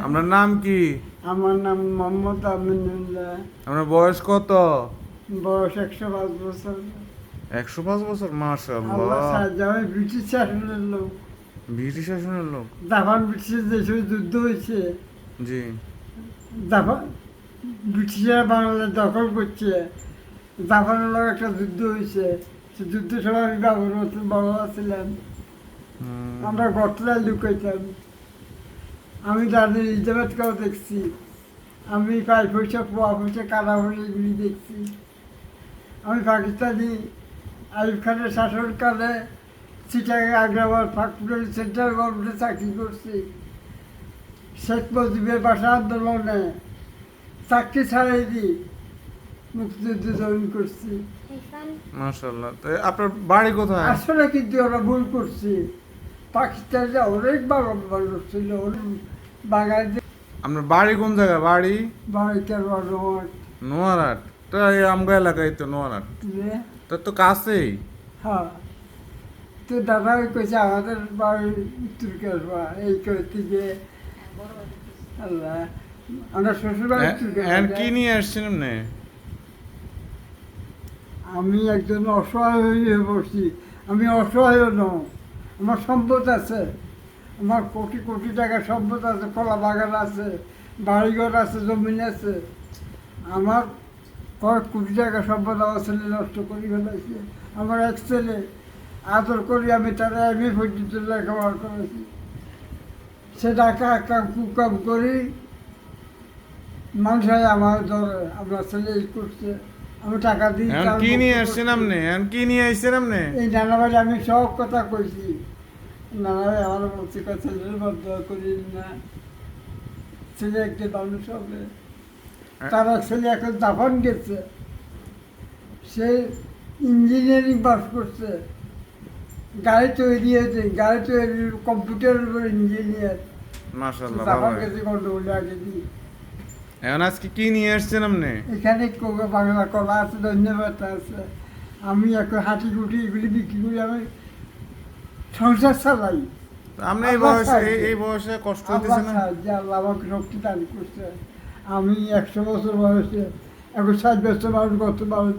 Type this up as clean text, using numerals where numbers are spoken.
আপনার নাম কি? আমার নাম মোহাম্মদ আমিনুল্লাহ। আপনার বয়স কত? বয়স 105 বছর। 105 বছর, আল্লাহ মাশাআল্লাহ। সাহায্য, আমি ব্রিটিশ শাসনের লোক। ব্রিটিশ শাসনের লোক? জাপান ব্রিটিশের দেশে যুদ্ধ হয়েছে, জি। জাপান ব্রিটিশরা বাংলাদেশ দখল করছে, জাপানের লোক একটা যুদ্ধ হয়েছে। সে যুদ্ধের সময় আমি বড় ছিলাম। আমরা গতলায় লুকাইতাম। আমি তাদের ইজাবাতকেও দেখছি। আমি পাই পয়সা, পোয়া পয়সা, কাদা পয়সা এগুলি দেখছি। আমি পাকিস্তানি আইয়ুব খানের শাসনকালে চিটাগাং, আগ্রাবাদ, ফাঁকপুরের সেন্ট্রাল গভর্নমেন্টে চাকরি করছি। শেখ মুজিবের ভাষা আন্দোলনে চাকরি ছাড়াই দিই মুক্তিযুদ্ধে জয়েন করছি। মাশাআল্লাহ। তো আপনার বাড়ি কোথায়? আসলে কিন্তু ওরা ভুল করছি। পাকিস্তানে অনেক ভালো মানুষ ছিল, অনেক বাঙালি। আপনার বাড়ি কোন জায়গায়? বাড়ি বাড়িতে নোয়ারাট। তো এই আমগা এলাকায় তো নোয়ারাট, তোর তো কাছেই। হ্যাঁ, তো দাদা কইছে আমাদের বাড়ি উত্তর কেশবা, এই থেকে আল্লাহ আমরা শ্বশুর বাড়ি উত্তর কি নিয়ে আসছেন আপনি? আমি একজন অসহায় হয়ে পড়ছি। আমি অসহায় নই, আমার সম্পদ আছে, আমার কোটি কোটি টাকার সম্পদ আছে, কলা বাগান আছে, বাড়িঘর আছে, জমিন আছে। আমার কয়েক কোটি টাকা সম্পদ আমার ছেলে নষ্ট করে ফেলাইছে। আমার এক ছেলে আদর করি, আমি তারা এমএ পর্যন্ত লেখাপড়া করেছি। সে টাকা কাম করি, মানুষ আমার ধরে আপনার ছেলে এই করছে, আমি টাকা দিই। কি নিয়ে আসছেন আপনি? কি নিয়ে আসছেন আপনি? এই নানা ভাই আমি সব কথা কইছি। নানা ভাই আমার বলছে ছেলের বদয়া করি না, ছেলে একটা মানুষ হবে। তার ছেলে এখন জাপান গেছে, সে ইঞ্জিনিয়ারিং পাস করছে, গাড়ি তৈরি হয়েছে, গাড়ি তৈরি কম্পিউটারের উপর ইঞ্জিনিয়ার। মাশাআল্লাহ, জাপান ভালো। গেছে গন্ডগোলে আগে দিই। এখন আজকে কি নিয়ে আসছেন আপনি? এখানে বাংলা কলা আছে, ধন্যবাদ আছে। আমি এখন হাঁটি গুটি এগুলি বিক্রি করি, আমি সংসার চালাই। আপনি এই বয়সে কষ্ট আল্লাহ হইতেছে না? সাহায্যে আল্লাহ আমাকে শক্তি দান করছে। আমি 100 বছর বয়সে, এখন 60 বছর মানুষ গত মানুষ